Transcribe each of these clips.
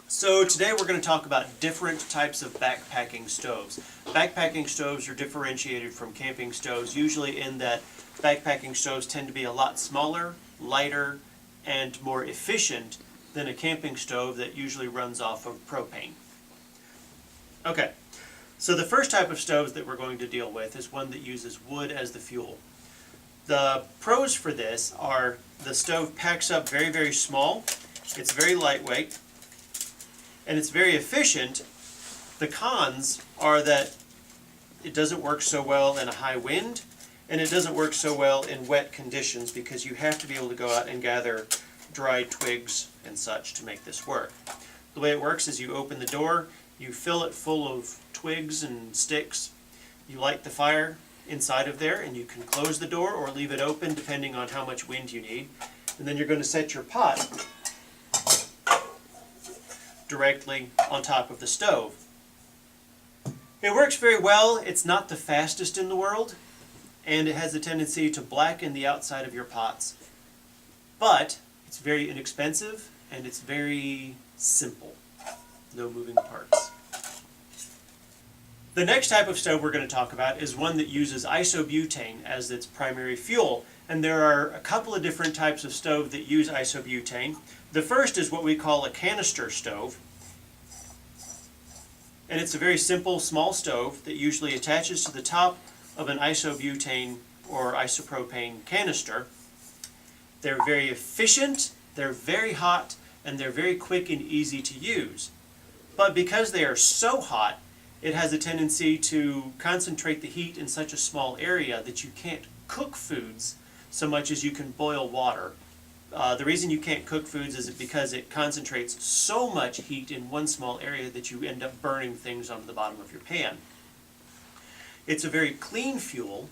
So today we're going to talk about different types of backpacking stoves. Backpacking stoves are differentiated from camping stoves, usually in that backpacking stoves tend to be a lot smaller, lighter, and more efficient than a camping stove that usually runs off of propane. Okay, so the first type of stoves that we're going to deal with is one that uses wood as the fuel. The pros for this are the stove packs up very, very small, it's very lightweight, and it's very efficient. The cons are that it doesn't work so well in a high wind, and it doesn't work so well in wet conditions because you have to be able to go out and gather dried twigs and such to make this work. The way it works is you open the door, you fill it full of twigs and sticks, you light the fire inside of there, and you can close the door or leave it open depending on how much wind you need. And then you're going to set your pot directly on top of the stove. It works very well. It's not the fastest in the world, and it has a tendency to blacken the outside of your pots. But it's very inexpensive, and it's very simple. No moving parts. The next type of stove we're going to talk about is one that uses isobutane as its primary fuel. And there are a couple of different types of stove that use isobutane. The first is what we call a canister stove. And it's a very simple, small stove that usually attaches to the top of an isobutane or isopropane canister. They're very efficient, they're very hot, and they're very quick and easy to use. But because they are so hot, it has a tendency to concentrate the heat in such a small area that you can't cook foods so much as you can boil water. The reason you can't cook foods is because it concentrates so much heat in one small area that you end up burning things onto the bottom of your pan. It's a very clean fuel,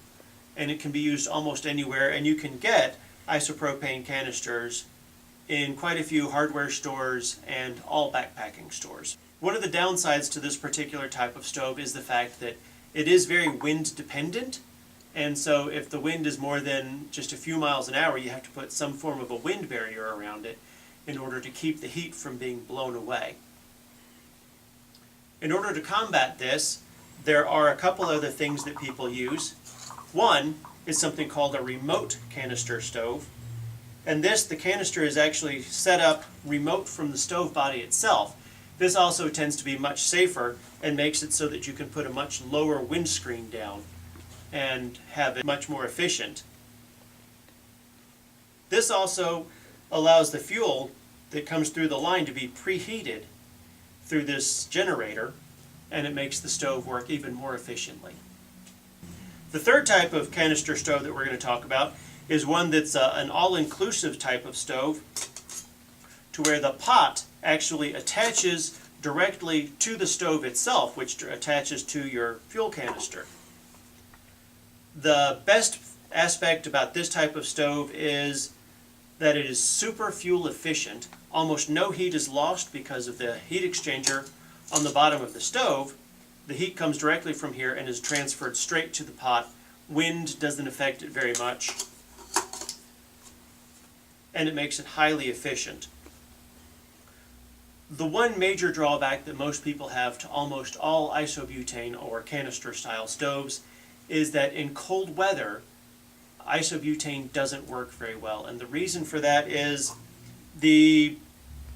and it can be used almost anywhere, and you can get isopropane canisters in quite a few hardware stores and all backpacking stores. One of the downsides to this particular type of stove is the fact that it is very wind dependent. And so if the wind is more than just a few miles an hour, you have to put some form of a wind barrier around it in order to keep the heat from being blown away. In order to combat this, there are a couple other things that people use. One is something called a remote canister stove. And the canister is actually set up remote from the stove body itself. This also tends to be much safer and makes it so that you can put a much lower windscreen down and have it much more efficient. This also allows the fuel that comes through the line to be preheated through this generator, and it makes the stove work even more efficiently. The third type of canister stove that we're going to talk about is one that's an all-inclusive type of stove, to where the pot actually attaches directly to the stove itself, which attaches to your fuel canister. The best aspect about this type of stove is that it is super fuel efficient. Almost no heat is lost because of the heat exchanger on the bottom of the stove. The heat comes directly from here and is transferred straight to the pot. Wind doesn't affect it very much, and it makes it highly efficient. The one major drawback that most people have to almost all isobutane or canister style stoves is that in cold weather, isobutane doesn't work very well. And the reason for that is the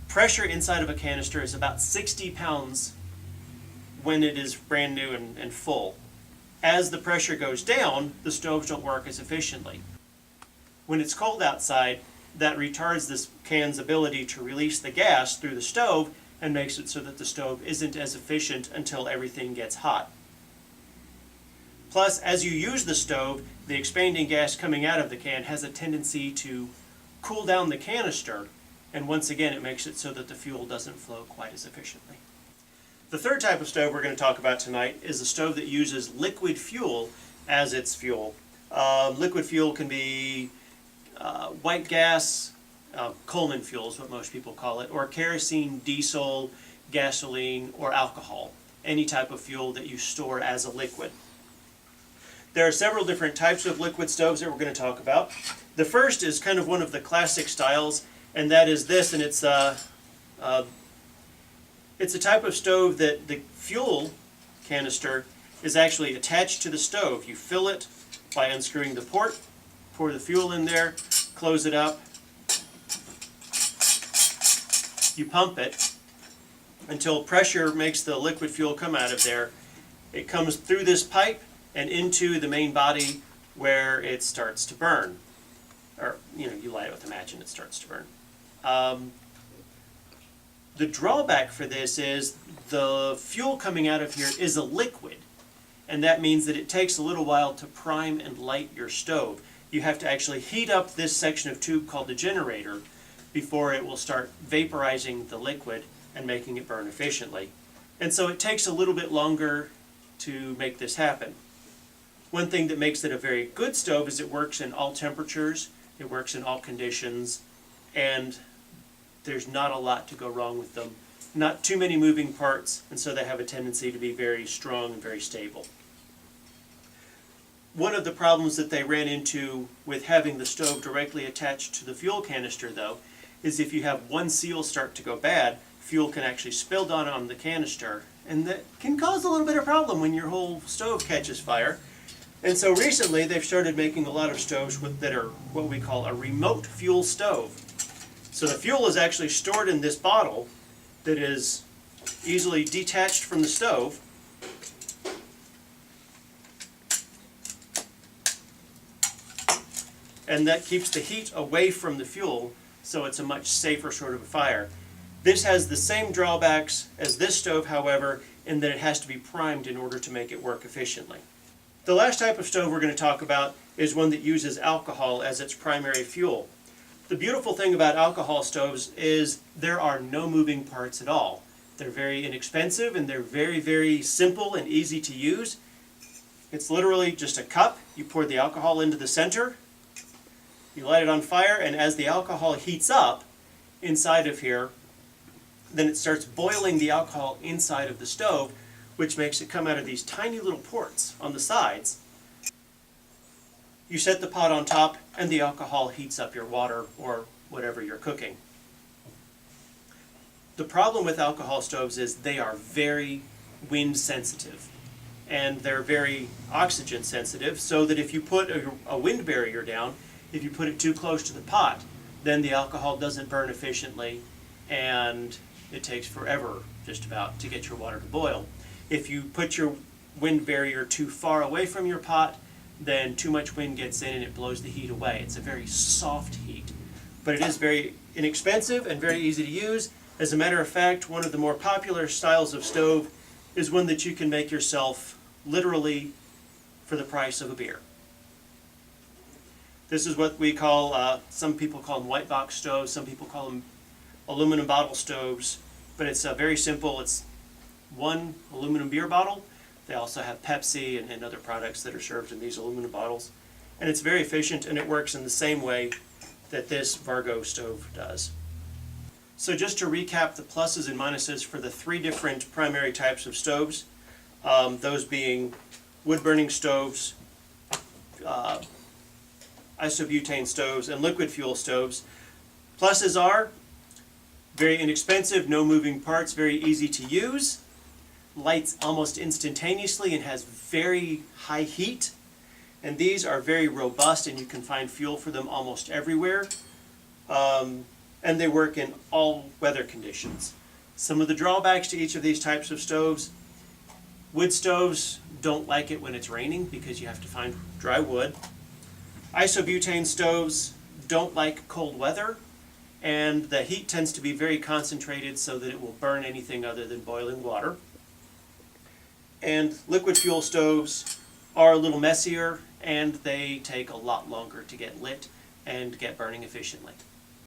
pressure inside of a canister is about 60 pounds when it is brand new and full. As the pressure goes down, the stoves don't work as efficiently. When it's cold outside, that retards this can's ability to release the gas through the stove and makes it so that the stove isn't as efficient until everything gets hot. Plus, as you use the stove, the expanding gas coming out of the can has a tendency to cool down the canister, and once again it makes it so that the fuel doesn't flow quite as efficiently. The third type of stove we're going to talk about tonight is a stove that uses liquid fuel as its fuel. Liquid fuel can be white gas, Coleman fuel is what most people call it, or kerosene, diesel, gasoline, or alcohol. Any type of fuel that you store as a liquid. There are several different types of liquid stoves that we're going to talk about. The first is kind of one of the classic styles, and that is this, and it's It's a type of stove that the fuel canister is actually attached to the stove. You fill it by unscrewing the port, pour the fuel in there, close it up, you pump it until pressure makes the liquid fuel come out of there. It comes through this pipe and into the main body where it starts to burn. Or, you light it with a match and it starts to burn. The drawback for this is the fuel coming out of here is a liquid, and that means that it takes a little while to prime and light your stove. You have to actually heat up this section of tube called the generator before it will start vaporizing the liquid and making it burn efficiently. And so it takes a little bit longer to make this happen. One thing that makes it a very good stove is it works in all temperatures, it works in all conditions, and there's not a lot to go wrong with them. Not too many moving parts, and so they have a tendency to be very strong and very stable. One of the problems that they ran into with having the stove directly attached to the fuel canister, though, is if you have one seal start to go bad, fuel can actually spill down on the canister, and that can cause a little bit of problem when your whole stove catches fire. And so recently they've started making a lot of stoves that are what we call a remote fuel stove. So the fuel is actually stored in this bottle that is easily detached from the stove. And that keeps the heat away from the fuel, so it's a much safer sort of a fire. This has the same drawbacks as this stove, however, in that it has to be primed in order to make it work efficiently. The last type of stove we're going to talk about is one that uses alcohol as its primary fuel. The beautiful thing about alcohol stoves is there are no moving parts at all. They're very inexpensive and they're very, very simple and easy to use. It's literally just a cup. You pour the alcohol into the center, you light it on fire, and as the alcohol heats up inside of here, then it starts boiling the alcohol inside of the stove, which makes it come out of these tiny little ports on the sides. You set the pot on top, and the alcohol heats up your water or whatever you're cooking. The problem with alcohol stoves is they are very wind sensitive, and they're very oxygen sensitive, so that if you put a wind barrier down, if you put it too close to the pot, then the alcohol doesn't burn efficiently, and it takes forever just about to get your water to boil. If you put your wind barrier too far away from your pot, then too much wind gets in and it blows the heat away. It's a very soft heat, but it is very inexpensive and very easy to use. As a matter of fact, one of the more popular styles of stove is one that you can make yourself literally for the price of a beer. This is what we call, some people call them white box stoves, some people call them aluminum bottle stoves, but it's very simple. It's one aluminum beer bottle. They also have Pepsi and other products that are served in these aluminum bottles. And it's very efficient, and it works in the same way that this Vargo stove does. So just to recap the pluses and minuses for the three different primary types of stoves, those being wood-burning stoves, isobutane stoves, and liquid fuel stoves. Pluses are very inexpensive, no moving parts, very easy to use, lights almost instantaneously and has very high heat, and these are very robust and you can find fuel for them almost everywhere, and they work in all weather conditions. Some of the drawbacks to each of these types of stoves: wood stoves don't like it when it's raining because you have to find dry wood. Isobutane stoves don't like cold weather, and the heat tends to be very concentrated so that it will burn anything other than boiling water. And liquid fuel stoves are a little messier, and they take a lot longer to get lit and get burning efficiently.